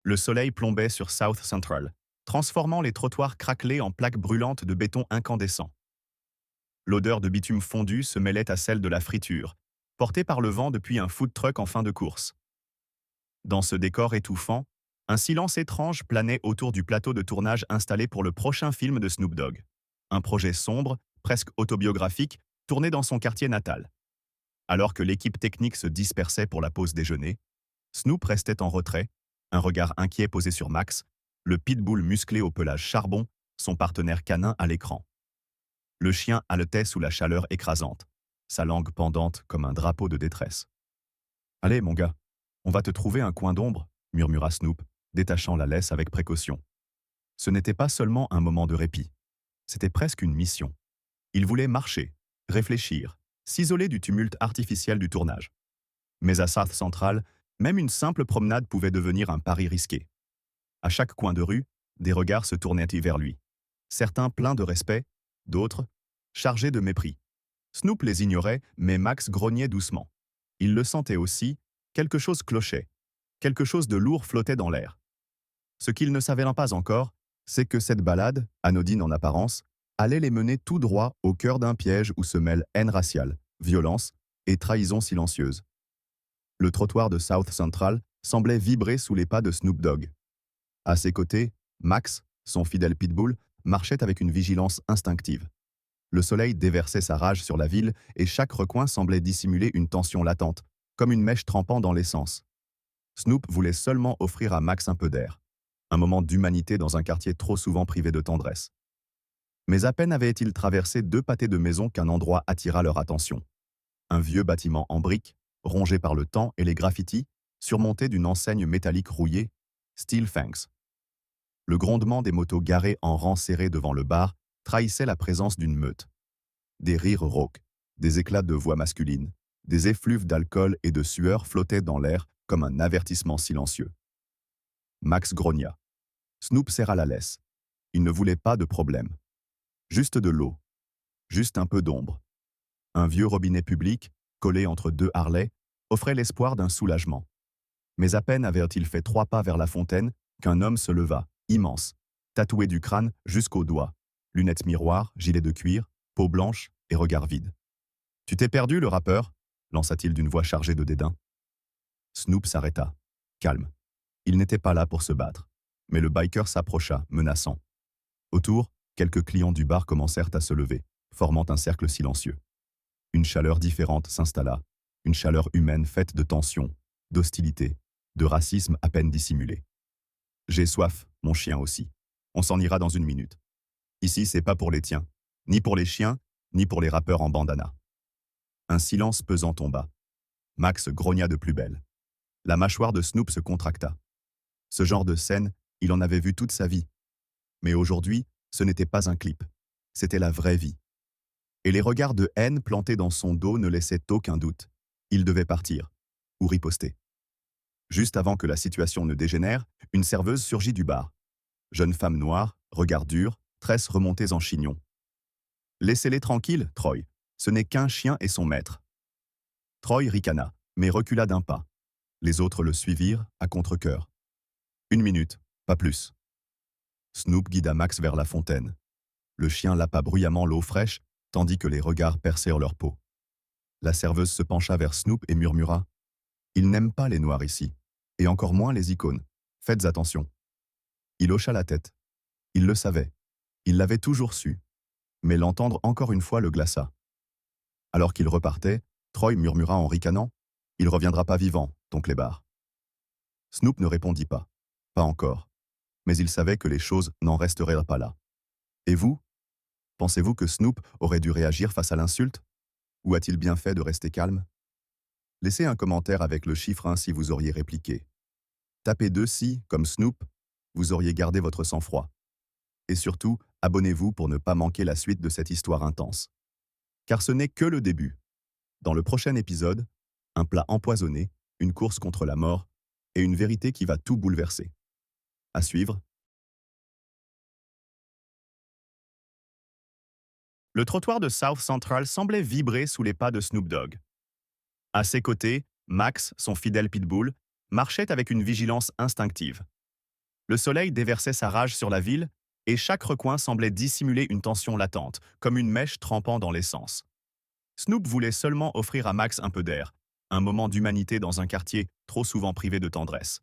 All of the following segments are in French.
Le soleil plombait sur South Central, transformant les trottoirs craquelés en plaques brûlantes de béton incandescent. L'odeur de bitume fondu se mêlait à celle de la friture, portée par le vent depuis un food truck en fin de course. Dans ce décor étouffant, un silence étrange planait autour du plateau de tournage installé pour le prochain film de Snoop Dogg. Un projet sombre, presque autobiographique, tourné dans son quartier natal. Alors que l'équipe technique se dispersait pour la pause déjeuner, Snoop restait en retrait, un regard inquiet posé sur Max, le pitbull musclé au pelage charbon, son partenaire canin à l'écran. Le chien haletait sous la chaleur écrasante, sa langue pendante comme un drapeau de détresse. Allez, mon gars, on va te trouver un coin d'ombre, murmura Snoop, détachant la laisse avec précaution. Ce n'était pas seulement un moment de répit, c'était presque une mission. Il voulait marcher, réfléchir, s'isoler du tumulte artificiel du tournage. Mais à South Central, même une simple promenade pouvait devenir un pari risqué. À chaque coin de rue, des regards se tournaient vers lui. Certains pleins de respect, d'autres chargés de mépris. Snoop les ignorait, mais Max grognait doucement. Il le sentait aussi, quelque chose clochait. Quelque chose de lourd flottait dans l'air. Ce qu'il ne savait pas encore, c'est que cette balade, anodine en apparence, allait les mener tout droit au cœur d'un piège où se mêlent haine raciale, violence et trahison silencieuse. Le trottoir de South Central semblait vibrer sous les pas de Snoop Dogg. À ses côtés, Max, son fidèle pitbull, marchait avec une vigilance instinctive. Le soleil déversait sa rage sur la ville et chaque recoin semblait dissimuler une tension latente, comme une mèche trempant dans l'essence. Snoop voulait seulement offrir à Max un peu d'air, un moment d'humanité dans un quartier trop souvent privé de tendresse. Mais à peine avaient-ils traversé deux pâtés de maison qu'un endroit attira leur attention. Un vieux bâtiment en briques, rongé par le temps et les graffitis, surmonté d'une enseigne métallique rouillée, Steel Fangs. Le grondement des motos garées en rang serré devant le bar trahissait la présence d'une meute. Des rires rauques, des éclats de voix masculines, des effluves d'alcool et de sueur flottaient dans l'air comme un avertissement silencieux. Max grogna. Snoop serra la laisse. Il ne voulait pas de problème. Juste de l'eau. Juste un peu d'ombre. Un vieux robinet public, collé entre deux Harley, offrait l'espoir d'un soulagement. Mais à peine avait-il fait 3 pas vers la fontaine qu'un homme se leva, immense, tatoué du crâne jusqu'aux doigts, lunettes miroirs, gilet de cuir, peau blanche et regard vide. « Tu t'es perdu, le rappeur ?» lança-t-il d'une voix chargée de dédain. Snoop s'arrêta, calme. Il n'était pas là pour se battre. Mais le biker s'approcha, menaçant. Autour, quelques clients du bar commencèrent à se lever, formant un cercle silencieux. Une chaleur différente s'installa, une chaleur humaine faite de tension, d'hostilité, de racisme à peine dissimulé. « J'ai soif, mon chien aussi. On s'en ira dans une minute. Ici, c'est pas pour les tiens, ni pour les chiens, ni pour les rappeurs en bandana. » Un silence pesant tomba. Max grogna de plus belle. La mâchoire de Snoop se contracta. Ce genre de scène, il en avait vu toute sa vie. Mais aujourd'hui, ce n'était pas un clip. C'était la vraie vie. Et les regards de haine plantés dans son dos ne laissaient aucun doute. Il devait partir, ou riposter. Juste avant que la situation ne dégénère, une serveuse surgit du bar. Jeune femme noire, regard dur, tresses remontées en chignon. « Laissez-les tranquilles, Troy. Ce n'est qu'un chien et son maître. » Troy ricana, mais recula d'un pas. Les autres le suivirent, à contre-cœur. 1 minute, pas plus. Snoop guida Max vers la fontaine. Le chien lapa bruyamment l'eau fraîche, tandis que les regards percèrent leur peau. La serveuse se pencha vers Snoop et murmura « Ils n'aiment pas les noirs ici, et encore moins les icônes. Faites attention. » Il hocha la tête. Il le savait. Il l'avait toujours su. Mais l'entendre encore une fois le glaça. Alors qu'il repartait, Troy murmura en ricanant « Il reviendra pas vivant, ton clébard. » Snoop ne répondit pas. Pas encore. Mais il savait que les choses n'en resteraient pas là. Et vous? Pensez-vous que Snoop aurait dû réagir face à l'insulte? Ou a-t-il bien fait de rester calme? Laissez un commentaire avec le chiffre 1 si vous auriez répliqué. Tapez 2 si, comme Snoop, vous auriez gardé votre sang-froid. Et surtout, abonnez-vous pour ne pas manquer la suite de cette histoire intense. Car ce n'est que le début. Dans le prochain épisode, un plat empoisonné, une course contre la mort et une vérité qui va tout bouleverser. À suivre. Le trottoir de South Central semblait vibrer sous les pas de Snoop Dogg. À ses côtés, Max, son fidèle pitbull, marchait avec une vigilance instinctive. Le soleil déversait sa rage sur la ville, et chaque recoin semblait dissimuler une tension latente, comme une mèche trempant dans l'essence. Snoop voulait seulement offrir à Max un peu d'air, un moment d'humanité dans un quartier trop souvent privé de tendresse.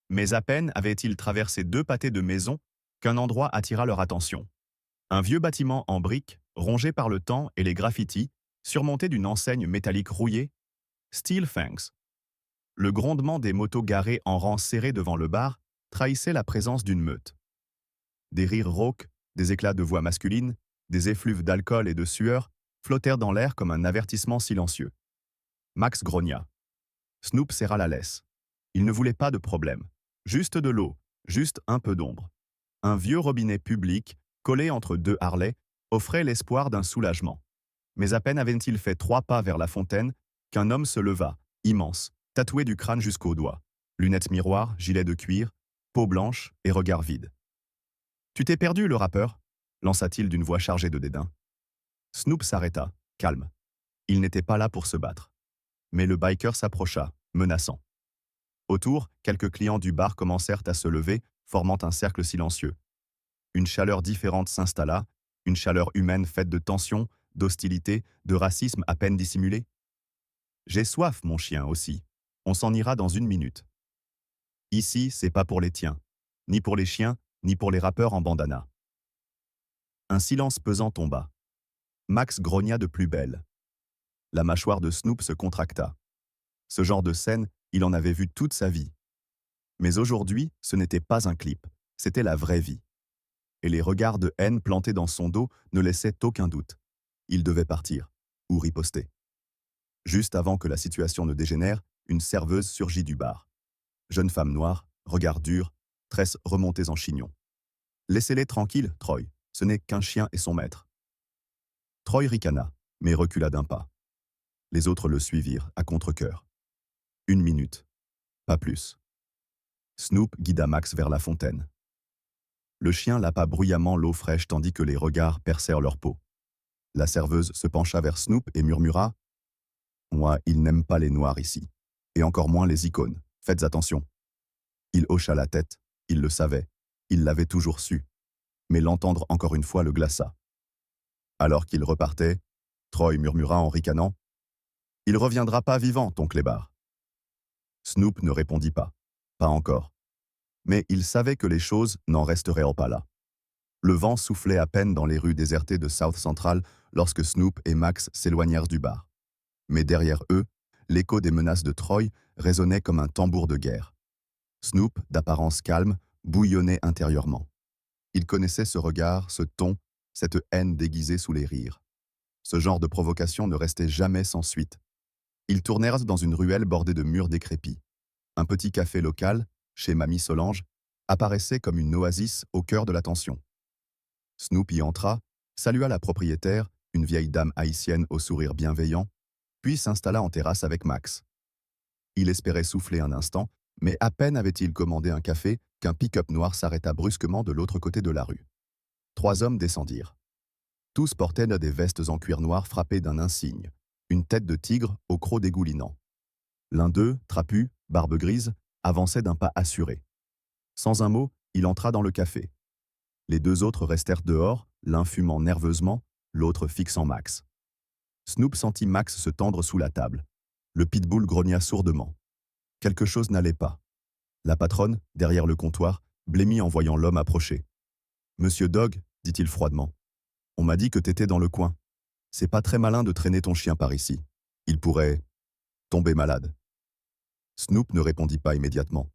Mais à peine avaient-ils traversé 2 pâtés de maisons qu'un endroit attira leur attention. Un vieux bâtiment en briques, rongé par le temps et les graffitis, surmonté d'une enseigne métallique rouillée, Steel Fangs. Le grondement des motos garées en rang serré devant le bar trahissait la présence d'une meute. Des rires rauques, des éclats de voix masculine, des effluves d'alcool et de sueur flottèrent dans l'air comme un avertissement silencieux. Max grogna. Snoop serra la laisse. Il ne voulait pas de problème. Juste de l'eau, juste un peu d'ombre. Un vieux robinet public, collé entre 2 Harley, offrait l'espoir d'un soulagement. Mais à peine avait-il fait 3 pas vers la fontaine qu'un homme se leva, immense, tatoué du crâne jusqu'aux doigts. Lunettes miroirs, gilet de cuir, peau blanche et regard vide. « Tu t'es perdu, le rappeur ?» lança-t-il d'une voix chargée de dédain. Snoop s'arrêta, calme. Il n'était pas là pour se battre. Mais le biker s'approcha, menaçant. Autour, quelques clients du bar commencèrent à se lever, formant un cercle silencieux. Une chaleur différente s'installa, une chaleur humaine faite de tension, d'hostilité, de racisme à peine dissimulé. « J'ai soif, mon chien, aussi. On s'en ira dans 1 minute. Ici, c'est pas pour les tiens. Ni pour les chiens, ni pour les rappeurs en bandana. » Un silence pesant tomba. Max grogna de plus belle. La mâchoire de Snoop se contracta. Ce genre de scène, il en avait vu toute sa vie. Mais aujourd'hui, ce n'était pas un clip, c'était la vraie vie. Et les regards de haine plantés dans son dos ne laissaient aucun doute. Il devait partir, ou riposter. Juste avant que la situation ne dégénère, une serveuse surgit du bar. Jeune femme noire, regard dur, tresses remontées en chignon. « Laissez-les tranquilles, Troy, ce n'est qu'un chien et son maître. » Troy ricana, mais recula d'un pas. Les autres le suivirent, à contre-cœur. 1 minute, pas plus. Snoop guida Max vers la fontaine. Le chien lapa bruyamment l'eau fraîche tandis que les regards percèrent leur peau. La serveuse se pencha vers Snoop et murmura « Moi, il n'aime pas les noirs ici, et encore moins les icônes. Faites attention. » Il hocha la tête, il le savait, il l'avait toujours su, mais l'entendre encore une fois le glaça. Alors qu'il repartait, Troy murmura en ricanant « Il reviendra pas vivant, ton clébard. » Snoop ne répondit pas. Pas encore. Mais il savait que les choses n'en resteraient pas là. Le vent soufflait à peine dans les rues désertées de South Central lorsque Snoop et Max s'éloignèrent du bar. Mais derrière eux, l'écho des menaces de Troy résonnait comme un tambour de guerre. Snoop, d'apparence calme, bouillonnait intérieurement. Il connaissait ce regard, ce ton, cette haine déguisée sous les rires. Ce genre de provocation ne restait jamais sans suite. Ils tournèrent dans une ruelle bordée de murs décrépits. Un petit café local, chez Mamie Solange, apparaissait comme une oasis au cœur de la tension. Snoop y entra, salua la propriétaire, une vieille dame haïtienne au sourire bienveillant, puis s'installa en terrasse avec Max. Il espérait souffler un instant, mais à peine avait-il commandé un café qu'un pick-up noir s'arrêta brusquement de l'autre côté de la rue. 3 hommes descendirent. Tous portaient des vestes en cuir noir frappées d'un insigne, une tête de tigre au croc dégoulinant. L'un d'eux, trapu, barbe grise, avançait d'un pas assuré. Sans un mot, il entra dans le café. Les 2 autres restèrent dehors, l'un fumant nerveusement, l'autre fixant Max. Snoop sentit Max se tendre sous la table. Le pitbull grogna sourdement. Quelque chose n'allait pas. La patronne, derrière le comptoir, blêmit en voyant l'homme approcher. « Monsieur Dog, dit-il froidement, on m'a dit que t'étais dans le coin. C'est pas très malin de traîner ton chien par ici. Il pourrait tomber malade. » Snoop ne répondit pas immédiatement.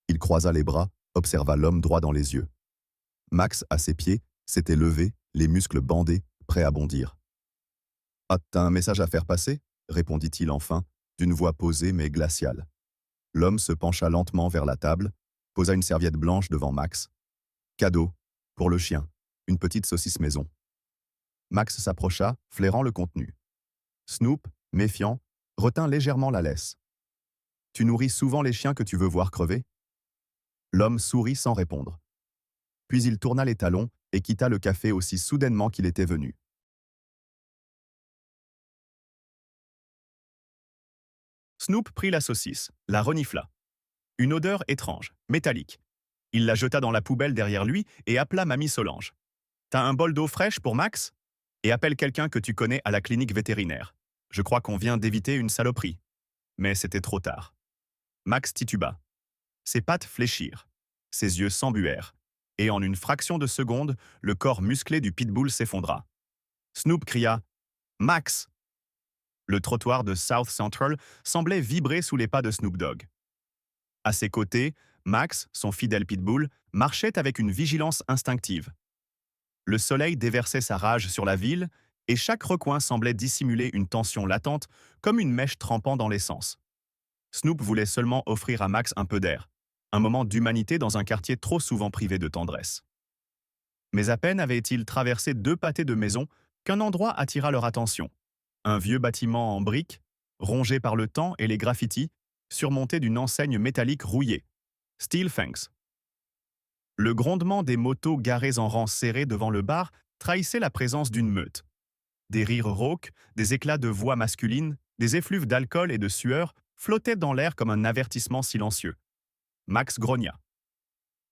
Il croisa les bras, observa l'homme droit dans les yeux. Max, à ses pieds, s'était levé, les muscles bandés, prêt à bondir. « Ah, t'as un message à faire passer ?» répondit-il enfin, d'une voix posée mais glaciale. L'homme se pencha lentement vers la table, posa une serviette blanche devant Max. « Cadeau, pour le chien, une petite saucisse maison. » Max s'approcha, flairant le contenu. Snoop, méfiant, retint légèrement la laisse. « Tu nourris souvent les chiens que tu veux voir crever ?» L'homme sourit sans répondre. Puis il tourna les talons et quitta le café aussi soudainement qu'il était venu. Snoop prit la saucisse, la renifla. Une odeur étrange, métallique. Il la jeta dans la poubelle derrière lui et appela Mamie Solange. T'as un bol d'eau fraîche pour Max? Et appelle quelqu'un que tu connais à la clinique vétérinaire. Je crois qu'on vient d'éviter une saloperie. Mais c'était trop tard. Max tituba. Ses pattes fléchirent. Ses yeux s'embuèrent. Et en une fraction de seconde, le corps musclé du pitbull s'effondra. Snoop cria « Max !» Le trottoir de South Central semblait vibrer sous les pas de Snoop Dogg. À ses côtés, Max, son fidèle pitbull, marchait avec une vigilance instinctive. Le soleil déversait sa rage sur la ville, et chaque recoin semblait dissimuler une tension latente, comme une mèche trempant dans l'essence. Snoop voulait seulement offrir à Max un peu d'air, un moment d'humanité dans un quartier trop souvent privé de tendresse. Mais à peine avait-il traversé 2 pâtés de maisons qu'un endroit attira leur attention. Un vieux bâtiment en briques, rongé par le temps et les graffitis, surmonté d'une enseigne métallique rouillée. Steel Fangs. Le grondement des motos garées en rang serré devant le bar trahissait la présence d'une meute. Des rires rauques, des éclats de voix masculines, des effluves d'alcool et de sueur flottaient dans l'air comme un avertissement silencieux. Max grogna.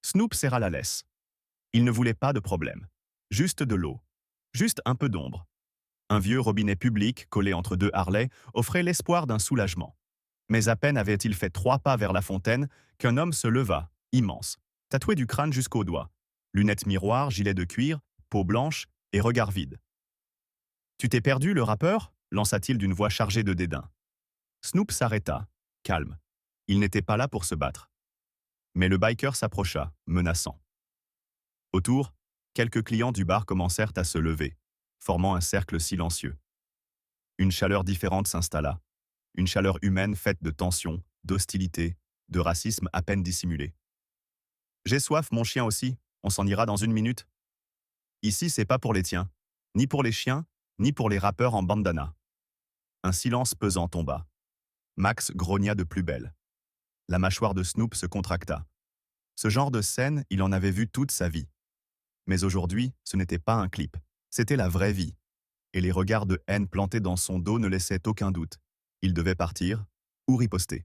Snoop serra la laisse. Il ne voulait pas de problème. Juste de l'eau. Juste un peu d'ombre. Un vieux robinet public, collé entre 2 Harley, offrait l'espoir d'un soulagement. Mais à peine avait-il fait 3 pas vers la fontaine qu'un homme se leva, immense, tatoué du crâne jusqu'aux doigts. Lunettes miroirs, gilet de cuir, peau blanche et regard vide. « Tu t'es perdu, le rappeur ?» lança-t-il d'une voix chargée de dédain. Snoop s'arrêta, calme. Il n'était pas là pour se battre. Mais le biker s'approcha, menaçant. Autour, quelques clients du bar commencèrent à se lever, formant un cercle silencieux. Une chaleur différente s'installa, une chaleur humaine faite de tension, d'hostilité, de racisme à peine dissimulé. « J'ai soif, mon chien aussi, on s'en ira dans 1 minute. » Ici, c'est pas pour les tiens, ni pour les chiens, ni pour les rappeurs en bandana. Un silence pesant tomba. Max grogna de plus belle. La mâchoire de Snoop se contracta. Ce genre de scène, il en avait vu toute sa vie. Mais aujourd'hui, ce n'était pas un clip, c'était la vraie vie. Et les regards de haine plantés dans son dos ne laissaient aucun doute. Il devait partir ou riposter.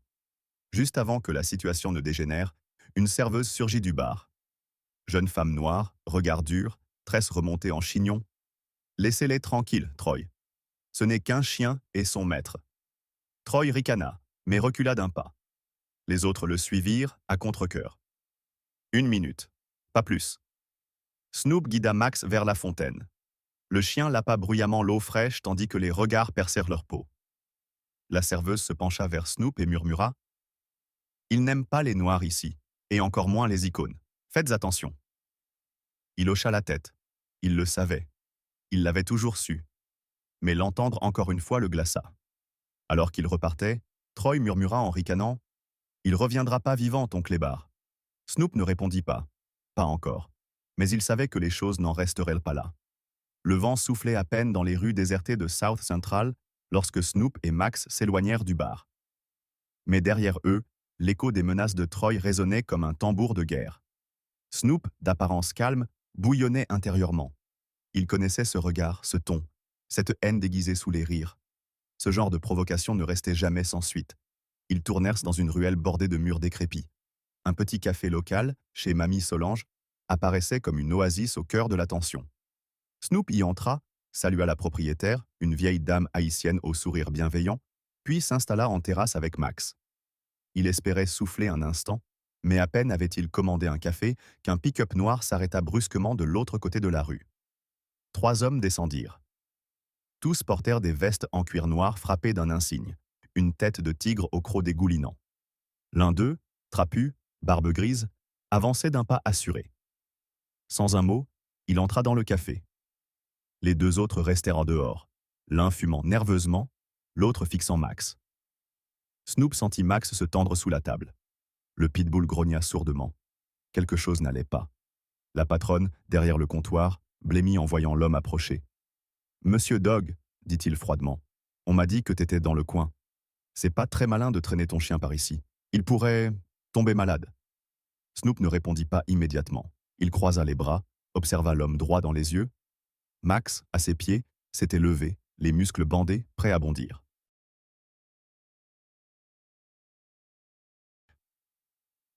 Juste avant que la situation ne dégénère, une serveuse surgit du bar. Jeune femme noire, regard dur, tresses remontées en chignon. « Laissez-les tranquilles, Troy. Ce n'est qu'un chien et son maître. » Troy ricana, mais recula d'un pas. Les autres le suivirent, à contre-cœur. 1 minute, pas plus. Snoop guida Max vers la fontaine. Le chien lapa bruyamment l'eau fraîche tandis que les regards percèrent leur peau. La serveuse se pencha vers Snoop et murmura « Ils n'aiment pas les noirs ici, et encore moins les icônes. Faites attention. » Il hocha la tête. Il le savait. Il l'avait toujours su. Mais l'entendre encore une fois le glaça. Alors qu'il repartait, Troy murmura en ricanant « Il reviendra pas vivant, ton clébard. » Snoop ne répondit pas. Pas encore. Mais il savait que les choses n'en resteraient pas là. Le vent soufflait à peine dans les rues désertées de South Central lorsque Snoop et Max s'éloignèrent du bar. Mais derrière eux, l'écho des menaces de Troy résonnait comme un tambour de guerre. Snoop, d'apparence calme, bouillonnait intérieurement. Il connaissait ce regard, ce ton, cette haine déguisée sous les rires. Ce genre de provocation ne restait jamais sans suite. Ils tournèrent dans une ruelle bordée de murs décrépits. Un petit café local, chez Mamie Solange, apparaissait comme une oasis au cœur de la tension. Snoop y entra, salua la propriétaire, une vieille dame haïtienne au sourire bienveillant, puis s'installa en terrasse avec Max. Il espérait souffler un instant, mais à peine avait-il commandé un café qu'un pick-up noir s'arrêta brusquement de l'autre côté de la rue. 3 hommes descendirent. Tous portèrent des vestes en cuir noir frappées d'un insigne, une tête de tigre au croc dégoulinant. L'un d'eux, trapu, barbe grise, avançait d'un pas assuré. Sans un mot, il entra dans le café. Les 2 autres restèrent en dehors, l'un fumant nerveusement, l'autre fixant Max. Snoop sentit Max se tendre sous la table. Le pitbull grogna sourdement. Quelque chose n'allait pas. La patronne, derrière le comptoir, blêmit en voyant l'homme approcher. « Monsieur Dog, » dit-il froidement, « on m'a dit que t'étais dans le coin. C'est pas très malin de traîner ton chien par ici. Il pourrait tomber malade. » Snoop ne répondit pas immédiatement. Il croisa les bras, observa l'homme droit dans les yeux. Max, à ses pieds, s'était levé, les muscles bandés, prêts à bondir.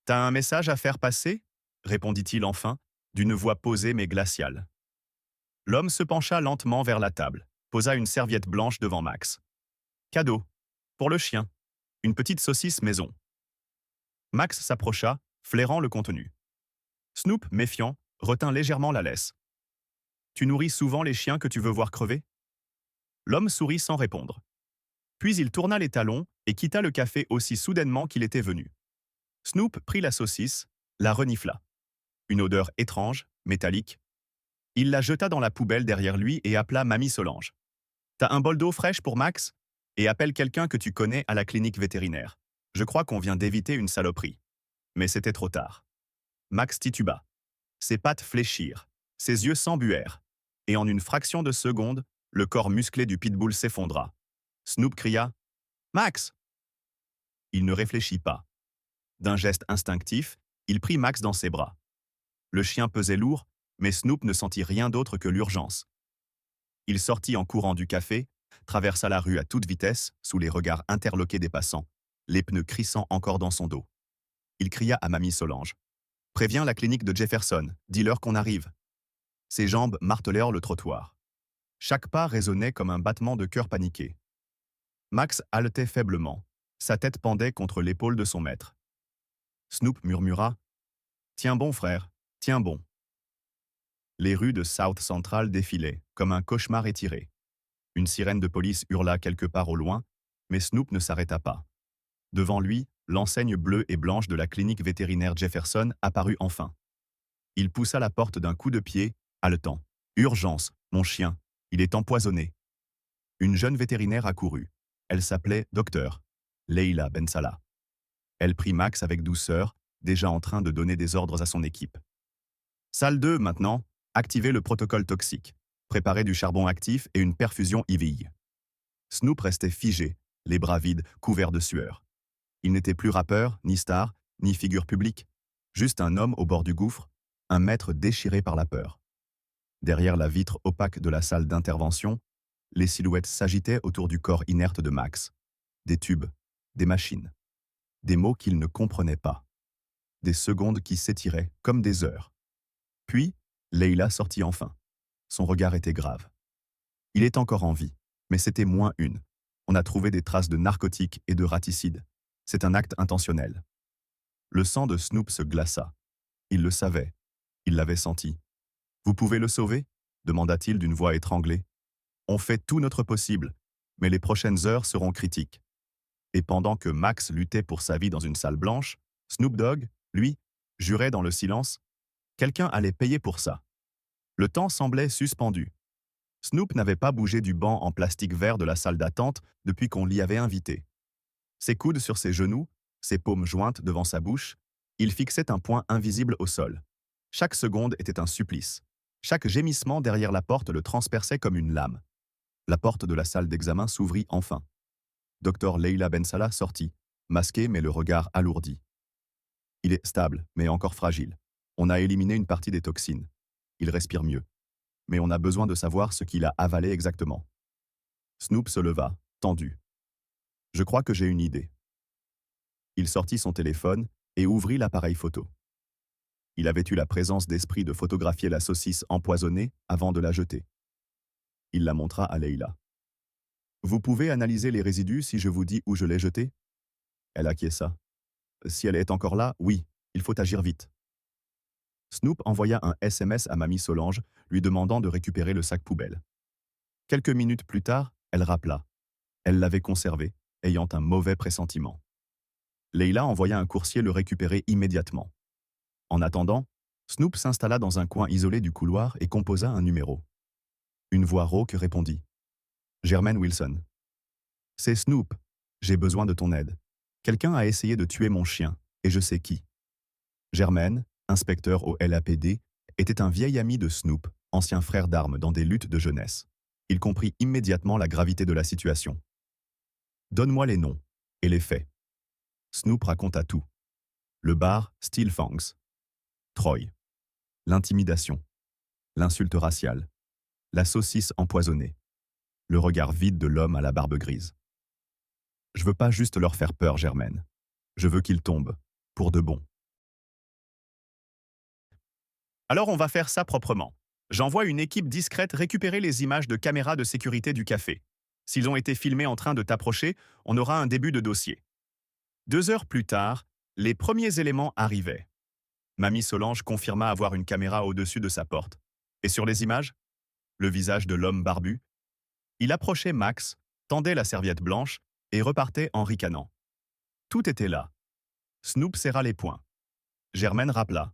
« T'as un message à faire passer ?» répondit-il enfin, d'une voix posée mais glaciale. L'homme se pencha lentement vers la table, posa une serviette blanche devant Max. Cadeau. Pour le chien. Une petite saucisse maison. Max s'approcha, flairant le contenu. Snoop, méfiant, retint légèrement la laisse. Tu nourris souvent les chiens que tu veux voir crever? L'homme sourit sans répondre. Puis il tourna les talons et quitta le café aussi soudainement qu'il était venu. Snoop prit la saucisse, la renifla. Une odeur étrange, métallique. Il la jeta dans la poubelle derrière lui et appela Mamie Solange. T'as un bol d'eau fraîche pour Max? Et appelle quelqu'un que tu connais à la clinique vétérinaire. Je crois qu'on vient d'éviter une saloperie. Mais c'était trop tard. Max tituba. Ses pattes fléchirent, ses yeux s'embuèrent. Et en une fraction de seconde, le corps musclé du pitbull s'effondra. Snoop cria « Max !» Il ne réfléchit pas. D'un geste instinctif, il prit Max dans ses bras. Le chien pesait lourd, mais Snoop ne sentit rien d'autre que l'urgence. Il sortit en courant du café, traversa la rue à toute vitesse, sous les regards interloqués des passants, les pneus crissant encore dans son dos. Il cria à Mamie Solange. « Préviens la clinique de Jefferson, dis-leur qu'on arrive. » Ses jambes martelèrent le trottoir. Chaque pas résonnait comme un battement de cœur paniqué. Max haletait faiblement. Sa tête pendait contre l'épaule de son maître. Snoop murmura « Tiens bon, frère, tiens bon. » Les rues de South Central défilaient, comme un cauchemar étiré. Une sirène de police hurla quelque part au loin, mais Snoop ne s'arrêta pas. Devant lui, l'enseigne bleue et blanche de la clinique vétérinaire Jefferson apparut enfin. Il poussa la porte d'un coup de pied, haletant. « Urgence, mon chien, il est empoisonné. » Une jeune vétérinaire accourut. Elle s'appelait Docteur Leila Bensala. Elle prit Max avec douceur, déjà en train de donner des ordres à son équipe. Salle 2, maintenant, activez le protocole toxique. Préparez du charbon actif et une perfusion IV. Snoop restait figé, les bras vides, couverts de sueur. Il n'était plus rappeur, ni star, ni figure publique. Juste un homme au bord du gouffre, un maître déchiré par la peur. Derrière la vitre opaque de la salle d'intervention, les silhouettes s'agitaient autour du corps inerte de Max. Des tubes, des machines. Des mots qu'il ne comprenait pas. Des secondes qui s'étiraient comme des heures. Puis, Leila sortit enfin. Son regard était grave. Il est encore en vie, mais c'était moins une. On a trouvé des traces de narcotiques et de raticides. C'est un acte intentionnel. Le sang de Snoop se glaça. Il le savait. Il l'avait senti. « Vous pouvez le sauver ?» demanda-t-il d'une voix étranglée. « On fait tout notre possible, mais les prochaines heures seront critiques. » Et pendant que Max luttait pour sa vie dans une salle blanche, Snoop Dogg, lui, jurait dans le silence. Quelqu'un allait payer pour ça. Le temps semblait suspendu. Snoop n'avait pas bougé du banc en plastique vert de la salle d'attente depuis qu'on l'y avait invité. Ses coudes sur ses genoux, ses paumes jointes devant sa bouche, il fixait un point invisible au sol. Chaque seconde était un supplice. Chaque gémissement derrière la porte le transperçait comme une lame. La porte de la salle d'examen s'ouvrit enfin. Docteur Leila Bensala sortit, masqué mais le regard alourdi. Il est stable, mais encore fragile. On a éliminé une partie des toxines. Il respire mieux. Mais on a besoin de savoir ce qu'il a avalé exactement. Snoop se leva, tendu. Je crois que j'ai une idée. Il sortit son téléphone et ouvrit l'appareil photo. Il avait eu la présence d'esprit de photographier la saucisse empoisonnée avant de la jeter. Il la montra à Leila. Vous pouvez analyser les résidus si je vous dis où je l'ai jetée? Elle acquiesça. Si elle est encore là, oui, il faut agir vite. Snoop envoya un SMS à Mamie Solange, lui demandant de récupérer le sac poubelle. Quelques minutes plus tard, elle rappela. Elle l'avait conservé, ayant un mauvais pressentiment. Leila envoya un coursier le récupérer immédiatement. En attendant, Snoop s'installa dans un coin isolé du couloir et composa un numéro. Une voix rauque répondit. Germaine Wilson. C'est Snoop. J'ai besoin de ton aide. Quelqu'un a essayé de tuer mon chien, et je sais qui. Germaine, inspecteur au LAPD, était un vieil ami de Snoop, ancien frère d'armes dans des luttes de jeunesse. Il comprit immédiatement la gravité de la situation. Donne-moi les noms et les faits. Snoop raconta tout. Le bar Steel Fangs. Troy. L'intimidation. L'insulte raciale. La saucisse empoisonnée. Le regard vide de l'homme à la barbe grise. Je veux pas juste leur faire peur, Germaine. Je veux qu'ils tombent, pour de bon. Alors on va faire ça proprement. J'envoie une équipe discrète récupérer les images de caméras de sécurité du café. S'ils ont été filmés en train de t'approcher, on aura un début de dossier. 2 heures plus tard, les premiers éléments arrivaient. Mamie Solange confirma avoir une caméra au-dessus de sa porte. Et sur les images, le visage de l'homme barbu. Il approchait Max, tendait la serviette blanche et repartait en ricanant. Tout était là. Snoop serra les poings. Germaine rappela.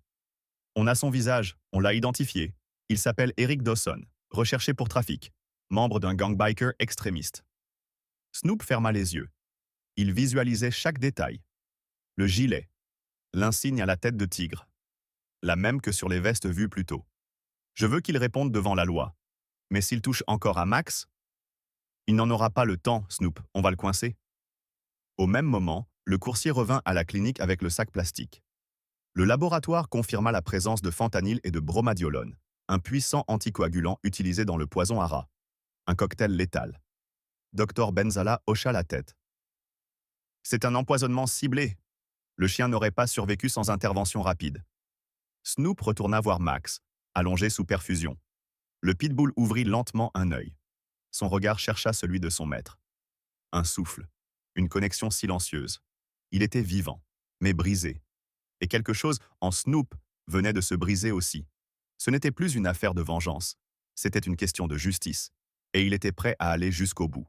On a son visage, on l'a identifié. Il s'appelle Eric Dawson, recherché pour trafic, membre d'un gang biker extrémiste. Snoop ferma les yeux. Il visualisait chaque détail. Le gilet, l'insigne à la tête de tigre, la même que sur les vestes vues plus tôt. Je veux qu'il réponde devant la loi. Mais s'il touche encore à Max, il n'en aura pas le temps, Snoop, on va le coincer. Au même moment, le coursier revint à la clinique avec le sac plastique. Le laboratoire confirma la présence de fentanyl et de bromadiolone, un puissant anticoagulant utilisé dans le poison à rats. Un cocktail létal. Dr Benzala hocha la tête. C'est un empoisonnement ciblé. Le chien n'aurait pas survécu sans intervention rapide. Snoop retourna voir Max, allongé sous perfusion. Le pitbull ouvrit lentement un œil. Son regard chercha celui de son maître. Un souffle. Une connexion silencieuse. Il était vivant, mais brisé. Et quelque chose en Snoop venait de se briser aussi. Ce n'était plus une affaire de vengeance. C'était une question de justice. Et il était prêt à aller jusqu'au bout.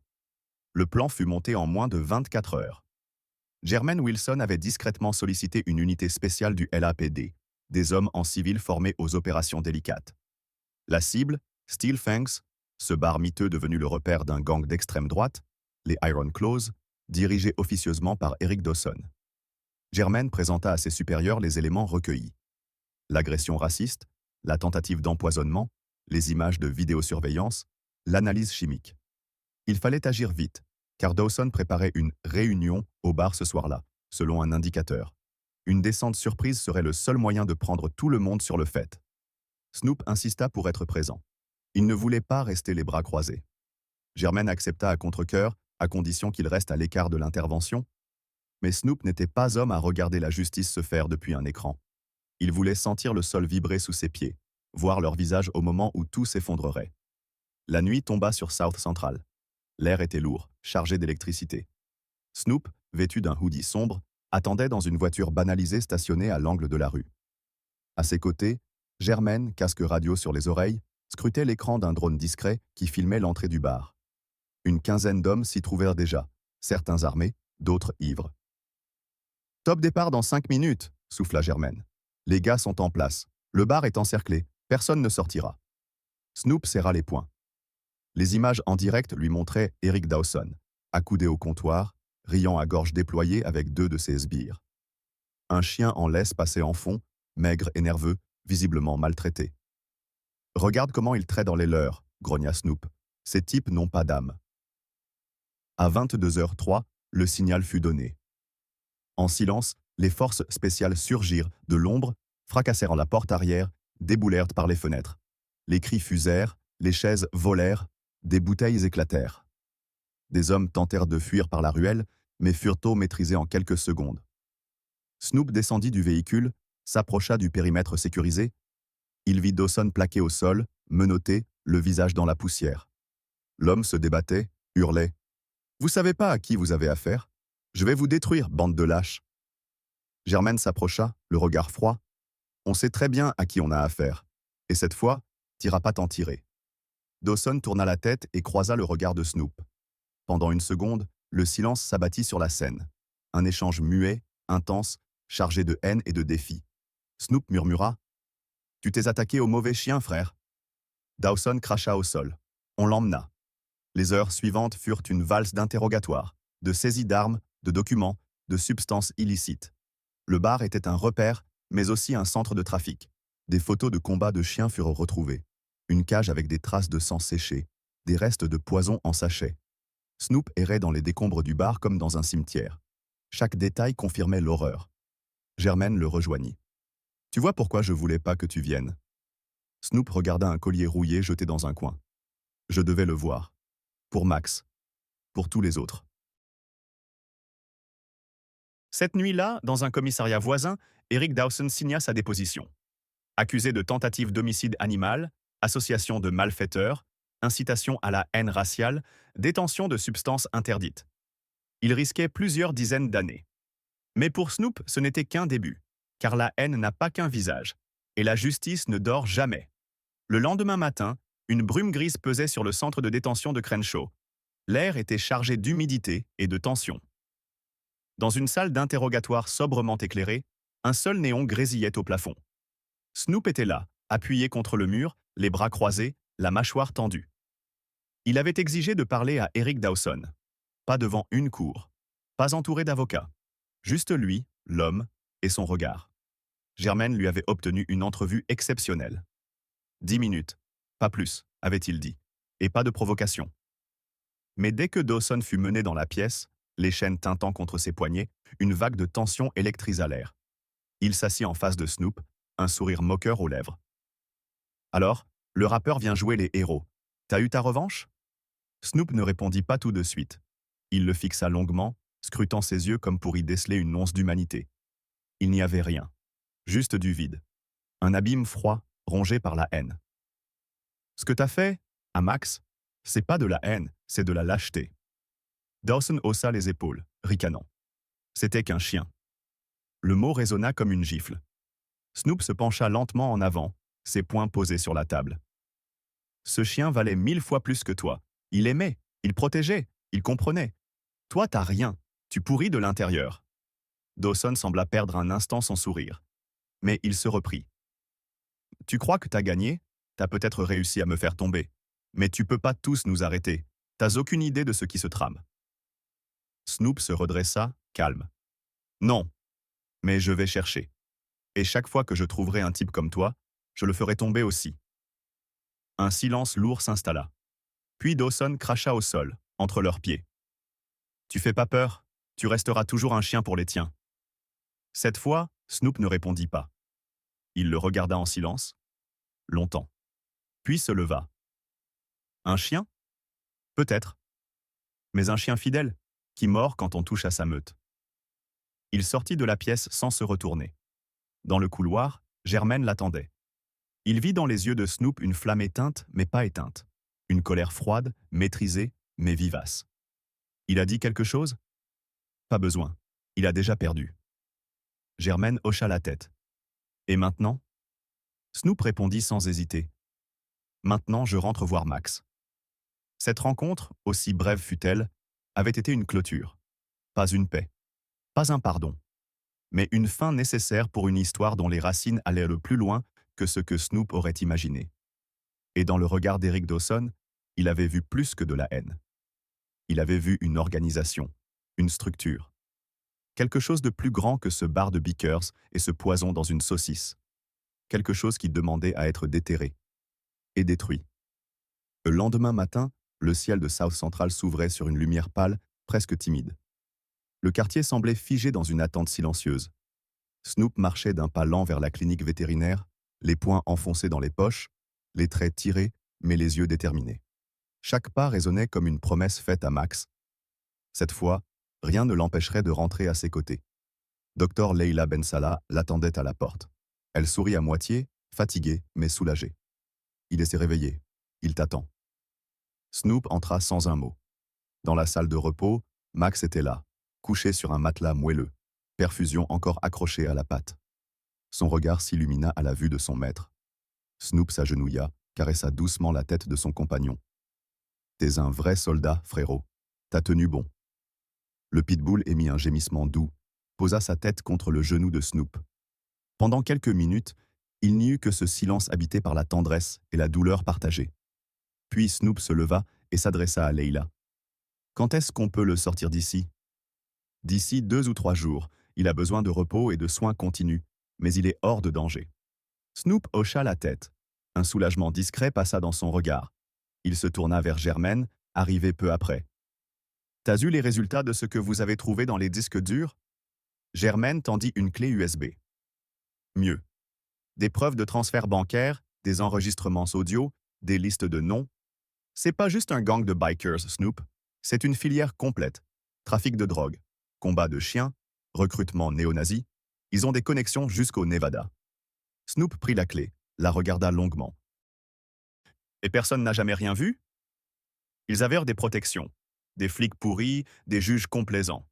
Le plan fut monté en moins de 24 heures. Jermaine Wilson avait discrètement sollicité une unité spéciale du LAPD, des hommes en civil formés aux opérations délicates. La cible, Steel Fangs, ce bar miteux devenu le repère d'un gang d'extrême droite, les Iron Claws, dirigé officieusement par Eric Dawson. Jermaine présenta à ses supérieurs les éléments recueillis. L'agression raciste, la tentative d'empoisonnement, les images de vidéosurveillance, l'analyse chimique. Il fallait agir vite, car Dawson préparait une réunion au bar ce soir-là, selon un indicateur. Une descente surprise serait le seul moyen de prendre tout le monde sur le fait. Snoop insista pour être présent. Il ne voulait pas rester les bras croisés. Jermaine accepta à contre-cœur, à condition qu'il reste à l'écart de l'intervention. Mais Snoop n'était pas homme à regarder la justice se faire depuis un écran. Il voulait sentir le sol vibrer sous ses pieds, voir leur visage au moment où tout s'effondrerait. La nuit tomba sur South Central. L'air était lourd, chargé d'électricité. Snoop, vêtu d'un hoodie sombre, attendait dans une voiture banalisée stationnée à l'angle de la rue. À ses côtés, Germaine, casque radio sur les oreilles, scrutait l'écran d'un drone discret qui filmait l'entrée du bar. Une quinzaine d'hommes s'y trouvèrent déjà, certains armés, d'autres ivres. Top départ dans 5 minutes, souffla Germaine. Les gars sont en place. Le bar est encerclé. Personne ne sortira. Snoop serra les poings. Les images en direct lui montraient Eric Dawson, accoudé au comptoir, riant à gorge déployée avec 2 de ses sbires. Un chien en laisse passait en fond, maigre et nerveux, visiblement maltraité. Regarde comment il traite dans les leurs, grogna Snoop. Ces types n'ont pas d'âme. À 22h03, le signal fut donné. En silence, les forces spéciales surgirent de l'ombre, fracassèrent la porte arrière, déboulèrent par les fenêtres. Les cris fusèrent, les chaises volèrent, des bouteilles éclatèrent. Des hommes tentèrent de fuir par la ruelle, mais furent tôt maîtrisés en quelques secondes. Snoop descendit du véhicule, s'approcha du périmètre sécurisé. Il vit Dawson plaqué au sol, menotté, le visage dans la poussière. L'homme se débattait, hurlait. « Vous savez pas à qui vous avez affaire? Je vais vous détruire, bande de lâches !» Germaine s'approcha, le regard froid. « On sait très bien à qui on a affaire. Et cette fois, t'iras pas t'en tirer. » Dawson tourna la tête et croisa le regard de Snoop. Pendant une seconde, le silence s'abattit sur la scène. Un échange muet, intense, chargé de haine et de défi. Snoop murmura. « Tu t'es attaqué au mauvais chien, frère. » Dawson cracha au sol. On l'emmena. Les heures suivantes furent une valse d'interrogatoires, de saisies d'armes, de documents, de substances illicites. Le bar était un repère, mais aussi un centre de trafic. Des photos de combats de chiens furent retrouvées. Une cage avec des traces de sang séché, des restes de poison en sachet. Snoop errait dans les décombres du bar comme dans un cimetière. Chaque détail confirmait l'horreur. Germaine le rejoignit. « Tu vois pourquoi je voulais pas que tu viennes ?» Snoop regarda un collier rouillé jeté dans un coin. « Je devais le voir. Pour Max. Pour tous les autres. » Cette nuit-là, dans un commissariat voisin, Eric Dawson signa sa déposition. Accusé de tentative d'homicide animal, association de malfaiteurs, incitation à la haine raciale, détention de substances interdites. Il risquait plusieurs dizaines d'années. Mais pour Snoop, ce n'était qu'un début, car la haine n'a pas qu'un visage, et la justice ne dort jamais. Le lendemain matin, une brume grise pesait sur le centre de détention de Crenshaw. L'air était chargé d'humidité et de tension. Dans une salle d'interrogatoire sobrement éclairée, un seul néon grésillait au plafond. Snoop était là, appuyé contre le mur, les bras croisés, la mâchoire tendue. Il avait exigé de parler à Eric Dawson. Pas devant une cour, pas entouré d'avocats. Juste lui, l'homme, et son regard. Germaine lui avait obtenu une entrevue exceptionnelle. 10 minutes, pas plus, avait-il dit, et pas de provocation. Mais dès que Dawson fut mené dans la pièce, les chaînes tintant contre ses poignets, une vague de tension électrisa l'air. Il s'assit en face de Snoop, un sourire moqueur aux lèvres. Alors, le rappeur vient jouer les héros. T'as eu ta revanche? Snoop ne répondit pas tout de suite. Il le fixa longuement, scrutant ses yeux comme pour y déceler une once d'humanité. Il n'y avait rien. Juste du vide. Un abîme froid, rongé par la haine. Ce que t'as fait, à Max, c'est pas de la haine, c'est de la lâcheté. Dawson haussa les épaules, ricanant. C'était qu'un chien. Le mot résonna comme une gifle. Snoop se pencha lentement en avant, ses poings posés sur la table. Ce chien valait 1000 fois plus que toi. Il aimait, il protégeait, il comprenait. Toi, t'as rien, tu pourris de l'intérieur. Dawson sembla perdre un instant son sourire. Mais il se reprit. Tu crois que t'as gagné? T'as peut-être réussi à me faire tomber. Mais tu peux pas tous nous arrêter. T'as aucune idée de ce qui se trame. Snoop se redressa, calme. Non, mais je vais chercher. Et chaque fois que je trouverai un type comme toi, je le ferai tomber aussi. Un silence lourd s'installa. Puis Dawson cracha au sol, entre leurs pieds. Tu fais pas peur, tu resteras toujours un chien pour les tiens. Cette fois, Snoop ne répondit pas. Il le regarda en silence, longtemps. Puis se leva. Un chien? Peut-être. Mais un chien fidèle, qui mord quand on touche à sa meute. Il sortit de la pièce sans se retourner. Dans le couloir, Germaine l'attendait. Il vit dans les yeux de Snoop une flamme éteinte, mais pas éteinte. Une colère froide, maîtrisée, mais vivace. Il a dit quelque chose? Pas besoin. Il a déjà perdu. Germaine hocha la tête. Et maintenant? Snoop répondit sans hésiter. Maintenant, je rentre voir Max. Cette rencontre, aussi brève fut-elle, avait été une clôture. Pas une paix. Pas un pardon. Mais une fin nécessaire pour une histoire dont les racines allaient le plus loin que ce que Snoop aurait imaginé. Et dans le regard d'Eric Dawson, il avait vu plus que de la haine. Il avait vu une organisation, une structure. Quelque chose de plus grand que ce bar de Beakers et ce poison dans une saucisse. Quelque chose qui demandait à être déterré et détruit. Le lendemain matin, le ciel de South Central s'ouvrait sur une lumière pâle, presque timide. Le quartier semblait figé dans une attente silencieuse. Snoop marchait d'un pas lent vers la clinique vétérinaire, les poings enfoncés dans les poches, les traits tirés, mais les yeux déterminés. Chaque pas résonnait comme une promesse faite à Max. Cette fois, rien ne l'empêcherait de rentrer à ses côtés. Dr Leila Ben Salah l'attendait à la porte. Elle sourit à moitié, fatiguée mais soulagée. Il s'est réveillé. Il t'attend. Snoop entra sans un mot. Dans la salle de repos, Max était là, couché sur un matelas moelleux, perfusion encore accrochée à la patte. Son regard s'illumina à la vue de son maître. Snoop s'agenouilla, caressa doucement la tête de son compagnon. « T'es un vrai soldat, frérot. T'as tenu bon. » Le pitbull émit un gémissement doux, posa sa tête contre le genou de Snoop. Pendant quelques minutes, il n'y eut que ce silence habité par la tendresse et la douleur partagée. Puis Snoop se leva et s'adressa à Leila. « Quand est-ce qu'on peut le sortir d'ici ?»« D'ici 2 ou 3 jours. Il a besoin de repos et de soins continus, mais il est hors de danger. » Snoop hocha la tête. Un soulagement discret passa dans son regard. Il se tourna vers Germaine, arrivée peu après. « T'as eu les résultats de ce que vous avez trouvé dans les disques durs ?» Germaine tendit une clé USB. « Mieux. Des preuves de transfert bancaire, des enregistrements audio, des listes de noms. C'est pas juste un gang de bikers, Snoop. C'est une filière complète. Trafic de drogue, combat de chiens, recrutement néo-nazi. Ils ont des connexions jusqu'au Nevada. Snoop prit la clé, la regarda longuement. Et personne n'a jamais rien vu? Ils avaient des protections, des flics pourris, des juges complaisants.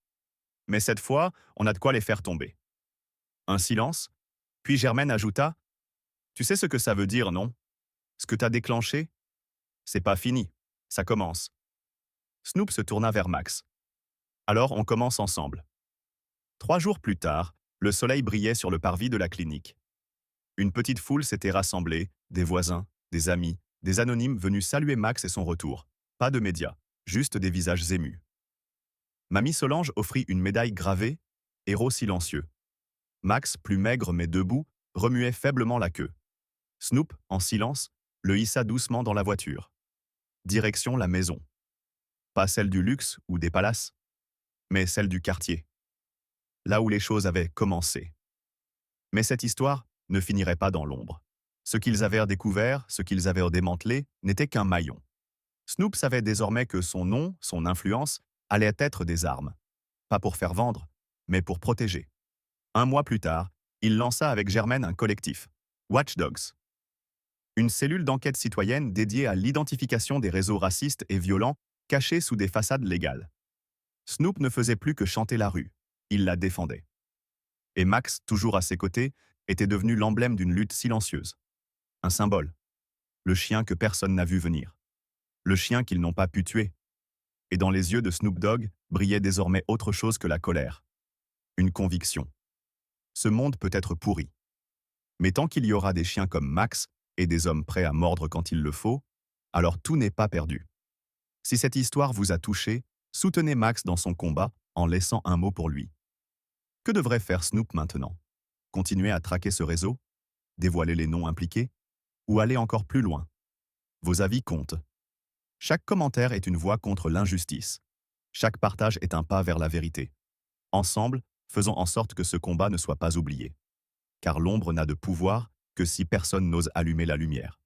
Mais cette fois, on a de quoi les faire tomber. Un silence, puis Germaine ajouta: Tu sais ce que ça veut dire, non? Ce que t'as déclenché? C'est pas fini. Ça commence. Snoop se tourna vers Max. Alors on commence ensemble. 3 jours plus tard, le soleil brillait sur le parvis de la clinique. Une petite foule s'était rassemblée, des voisins, des amis, des anonymes venus saluer Max et son retour. Pas de médias, juste des visages émus. Mamie Solange offrit une médaille gravée, héros silencieux. Max, plus maigre mais debout, remuait faiblement la queue. Snoop, en silence, le hissa doucement dans la voiture. Direction la maison. Pas celle du luxe ou des palaces, mais celle du quartier. Là où les choses avaient commencé. Mais cette histoire ne finirait pas dans l'ombre. Ce qu'ils avaient découvert, ce qu'ils avaient démantelé, n'était qu'un maillon. Snoop savait désormais que son nom, son influence, allaient être des armes. Pas pour faire vendre, mais pour protéger. 1 mois plus tard, il lança avec Germaine un collectif, Watch Dogs. Une cellule d'enquête citoyenne dédiée à l'identification des réseaux racistes et violents cachés sous des façades légales. Snoop ne faisait plus que chanter la rue, il la défendait. Et Max, toujours à ses côtés, était devenu l'emblème d'une lutte silencieuse. Un symbole. Le chien que personne n'a vu venir. Le chien qu'ils n'ont pas pu tuer. Et dans les yeux de Snoop Dogg brillait désormais autre chose que la colère. Une conviction. Ce monde peut être pourri. Mais tant qu'il y aura des chiens comme Max et des hommes prêts à mordre quand il le faut, alors tout n'est pas perdu. Si cette histoire vous a touché, soutenez Max dans son combat en laissant un mot pour lui. Que devrait faire Snoop maintenant? Continuer à traquer ce réseau? Dévoiler les noms impliqués? Ou aller encore plus loin? Vos avis comptent. Chaque commentaire est une voix contre l'injustice. Chaque partage est un pas vers la vérité. Ensemble, faisons en sorte que ce combat ne soit pas oublié. Car l'ombre n'a de pouvoir que si personne n'ose allumer la lumière.